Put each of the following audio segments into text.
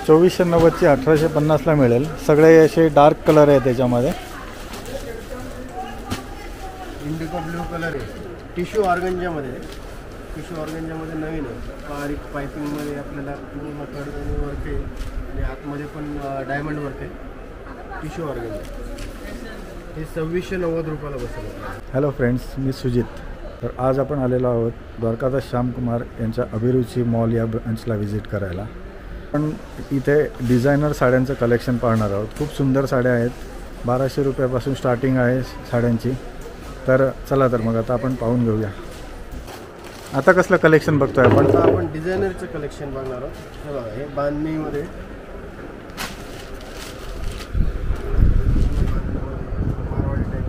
2490ची 1850ला मिळेल. सगळे असे डार्क कलर आहे त्याच्यामध्ये. इंडिगो ब्लू कलर आहे. टिश्यू ऑर्गंजामध्ये. टिश्यू ऑर्गंजामध्ये नवीन आहे. बारीक पायपिंगमध्ये आपल्याला वर्क आहे आणि आतमध्ये पण डायमंड वर्क आहे. टिश्यू ऑर्गंजा हे 2690 रुपयाला बसेल. हॅलो फ्रेंड्स, मी सुजित. तर आज आपण आलेलो आहोत द्वारकादास श्यामकुमार यांच्या अभिरुची मॉल या ब्रांचला व्हिजिट करायला. पण इथे डिझायनर साड्यांचं कलेक्शन पाहणार आहोत. खूप सुंदर साड्या आहेत. 1200 रुपयापासून स्टार्टिंग आहे साड्यांची. तर चला तर मग आता आपण पाहून घेऊया. आता कसलं कलेक्शन बघतोय आपण? आता आपण डिझायनरचं कलेक्शन बघणार आहोत. हे बघा, हे बांधणीमध्ये मारवाडी टाईप.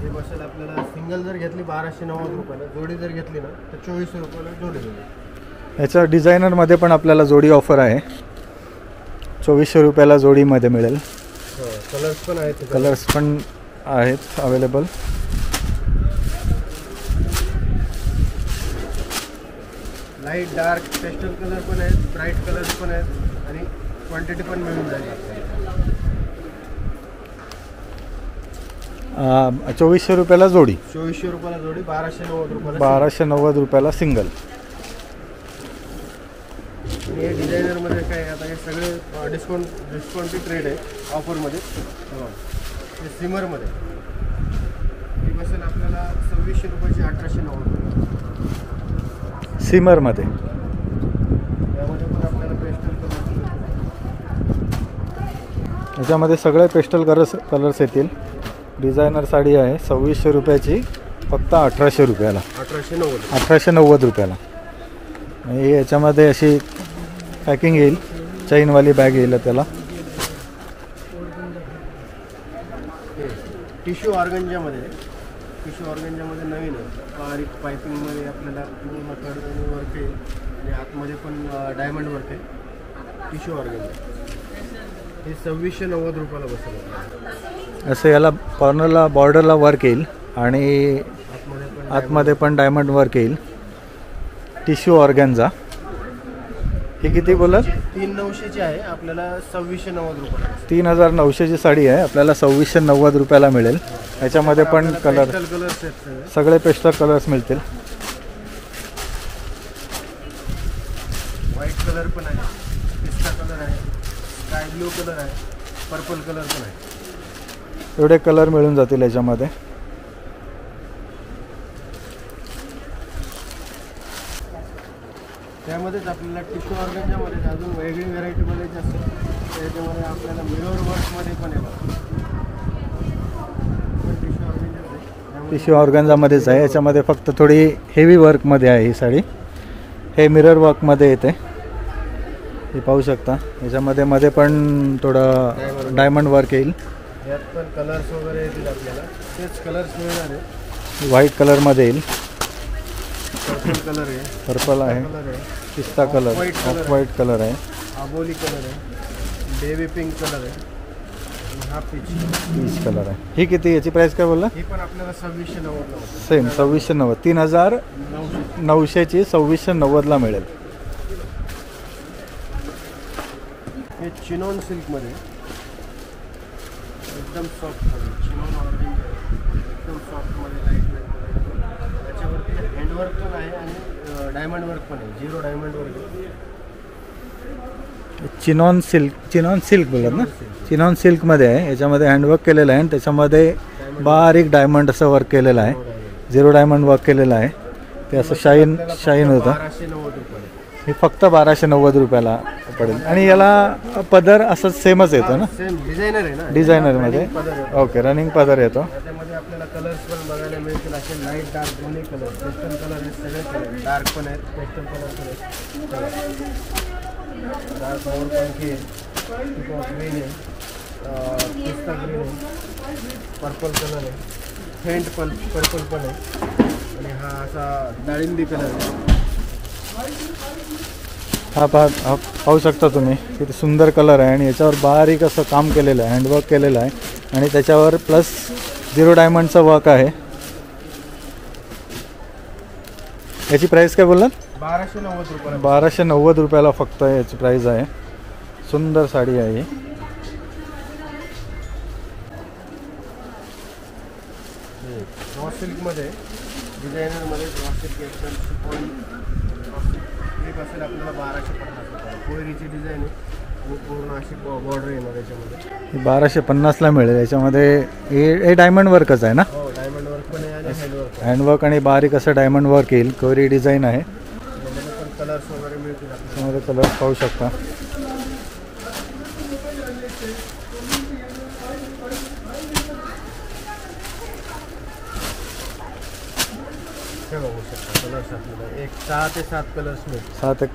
हे बसेल आपल्याला सिंगल जर घेतली 1290 रुपयाला, जोडी जर घेतली ना तर 2400 रुपयाला जोडी मिळेल. याच्या डिझायनरमध्ये पण आपल्याला जोडी ऑफर आहे. 2400 रुपयाला जोडीमध्ये मिळेल. कलर्स पण आहेत. कलर्स पण आहेत available. Light dark pastel colour पण आहेत, ब्राईट कलर्स पण आहेत आणि क्वांटिटी पण मिळून जाईल आपल्याला. 2400 रुपयाला जोडी. 2400 रुपयाला जोडी, 1290 रुपयाला. 1290 रुपयाला सिंगल. आणि हे डिझायनरमध्ये काय आता हे सगळे डिस्काउंटेड रेट आहे ऑफरमध्ये. हे सिमरमध्ये ही बसेल आपल्याला 2600 रुपयाची 1890 रुपये. सिमरमध्ये यामध्ये पण आपल्याला पेस्टल कलर. याच्यामध्ये सगळे पेस्टल कलर्स येतील. डिझायनर साडी आहे 2600 रुपयाची, फक्त 1800 रुपयाला. 1890 रुपयाला. आणि याच्यामध्ये अशी पॅकिंग येईल, चैनवाली बॅग येईल त्याला. टिश्यू ऑर्गंजामध्ये. टिश्यू ऑर्गंजामध्ये नवीन आहे. बारीक पायपिंगमध्ये आपल्याला वर्क आहे आणि आतमध्ये पण डायमंड वर्क आहे. टिश्यू ऑर्गंजा हे 2690 रुपयाला बसेल. असं याला कॉर्नरला बॉर्डरला वर्क येईल आणि आतमध्ये पण डायमंड वर्क येईल. Tissue organza. ही किती बोलत? 3900ची आहे. आपल्याला 2690 रुपयाला. 3900ची साडी आहे, आपल्याला 2690 रुपयाला मिळेल. याच्यामध्ये पण कलर्स आहेत. सगळे पेस्टल कलर्स मिळतील. व्हाईट कलर पण आहे, पिस्ता कलर आहे, स्काय ब्लू कलर आहे, पर्पल कलर पण आहे. एवढे कलर मिळून जातील याच्यामध्ये. त्यामध्येच आपल्याला टिश्यू ऑर्गंजामध्ये अजून वेगळी व्हेरायटीमध्ये जास्त त्याच्यामध्ये आपल्याला मिरर वर्कमध्ये पण येणार. टिश्यू ऑर्गन्झामध्येच आहे. याच्यामध्ये फक्त थोडी हेवी वर्कमध्ये आहे ही साडी. हे मिरर वर्कमध्ये येते, हे पाहू शकता. याच्यामध्ये मध्ये पण थोडं डायमंड वर्क येईल. यात पण कलर्स वगैरे येतील आपल्याला. तेच कलर्स मिळणार आहे. व्हाईट कलरमध्ये येईल, पर्पल कलर आहे, पर्पल आहे, पिस्ता कलर, ऑफ व्हाईट कलर आहे, आबोली कलर आहे, बेबी पिंक कलर आहे आणि हा पीच कलर आहे. ही किती? याची प्राइस काय बोलला? ही पण आपल्याला 2690. सेम 2690. 3900ची 2690ला मिळेल. हे चिनॉन सिल्कमध्ये एकदम सॉफ्ट. चिनॉन ऑर्गेंजा एकदम सॉफ्टमध्ये लाईट वेट. त्याच्यावरती हँडवर्क पण आहे आणि डायमंड वर्क पण आहे. 0 डायमंड वर्क. चिनॉन सिल्क बोलत ना? चिनॉन सिल्कमध्ये आहे. याच्यामध्ये हँडवर्क केलेलं आहे आणि त्याच्यामध्ये बारीक डायमंड असं वर्क केलेलं आहे. 0 डायमंड वर्क केलेलं आहे. ते असं शाईन होतं. 1290 रुपये. हे फक्त 1290 रुपयाला पडेल. आणि याला पदर असं सेमच येतो ना? सेम डिझायनर आहे ना. डिझायनरमध्ये. ओके, रनिंग पदर येतो. त्यामध्ये आपल्याला कलर्स पण बघायला मिळतील. असे लाईट डार्क दोन्ही कलर. पेस्टल कलर आहेत, सगळे कलर डार्क पण आहेत, पेस्टल कलर पण आहेत. डार्क मोरपंखी आहे, पिकॉक ग्रीन आहे, पिस्ता ग्रीन आहे, पर्पल कलर आहे, फेंट पर्पल पण आहे आणि हा असा डाळिंबी कलर आहे. हा पाहू शकता तुम्ही किती सुंदर कलर आहे आणि याच्यावर बारीक असं काम केलेलं आहे, हँडवर्क केलेलं आहे आणि त्याच्यावर प्लस 0 डायमंडचं वर्क आहे. याची प्राइस काय बोललात? 1290 रुपये. 1290 रुपयाला फक्त याची प्राइस आहे. सुंदर साडी आहे. रॉ सिल्कमध्ये डिझायनरमध्ये रॉ सिल्क एकदम शिफॉन एक असेल आपल्याला 1250 रुपये. कोयरीची डिझाईन आहे आणि पूर्ण अशी बॉर्डर येणार याच्यामध्ये. 1250ला मिळेल. याच्यामध्ये हे डायमंड वर्कच आहे ना? हो, डायमंड वर्क पण आहे आणि हँडवर्क. हँडवर्क आणि बारीक असं डायमंड वर्क येईल. कोरी डिझाईन आहे. त्यामध्ये पण कलर्स वगैरे मिळतील आपल्याला. त्यामध्ये कलर पाहू शकता. हे बघू शकता कलर्स आपल्याला 6 ते 7 कलर्स मिळतील.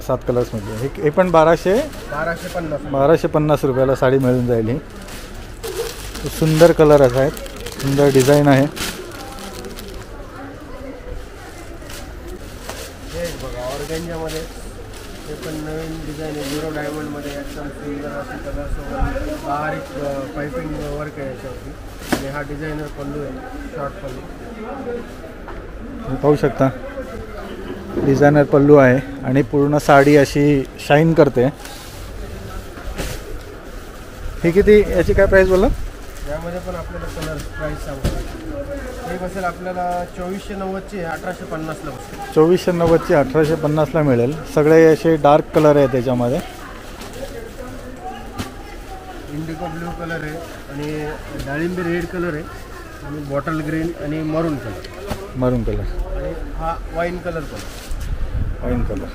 7 कलर्समध्ये हे पण 1250. 1250 रुपयाला साडी मिळून जाईल. ही सुंदर कलर असा आहेत. सुंदर डिझाईन आहे. हे बघा ऑर्गेंजामध्ये हे पण नवीन डिझाईन आहे. 0 डायमंडमध्ये एकदम सुंदर असे कलर्स वगैरे बारीक पायपिंग वर्क आहे याच्यावरती. आणि हा डिझायनर पल्लू आहे, शॉर्ट पल्लू. पाहू शकता डिझायनर पल्लू आहे आणि पूर्ण साडी अशी शाईन करते. ही किती याची काय प्राईस बोला? यामध्ये पण आपल्याला कलर प्राईस सांगतो. हे बसेल आपल्याला 2490ची 1850ला बसेल. 2490ची 1850ला मिळेल. सगळे असे डार्क कलर आहे त्याच्यामध्ये. इंडिगो ब्ल्यू कलर आहे आणि डाळिंबी रेड कलर आहे आणि बॉटल ग्रीन आणि मरून कलर. मरून कलर आणि हा वाईन कलर पण. Wine colour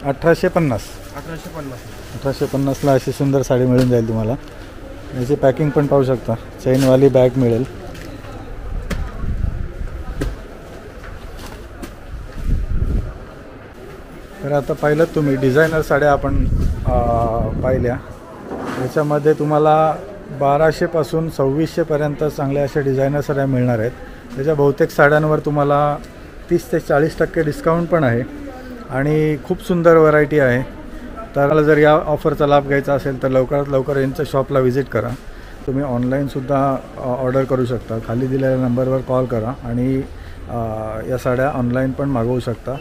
1850. 1850. ला अशी सुंदर साडी मिळून जाईल तुम्हाला. याची पॅकिंग पण पाहू शकता. चेनवाली बॅग मिळेल. तर आता पाहिलं तुम्ही डिझायनर साड्या आपण पाहिल्या. याच्यामध्ये तुम्हाला 1200पासून 2600पर्यंत चांगल्या अशा डिझायनर साड्या मिळणार आहेत. त्याच्या बहुतेक साड्यांवर तुम्हाला 30 ते 40% डिस्काउंट पण आहे आणि खूप सुंदर व्हरायटी आहे. तर मला जर या ऑफरचा लाभ घ्यायचा असेल तर लवकरात लवकर यांच्या शॉपला व्हिजिट करा. तुम्ही ऑनलाईनसुद्धा ऑर्डर करू शकता. खाली दिलेल्या नंबरवर कॉल करा आणि या साड्या ऑनलाईन पण मागवू शकता.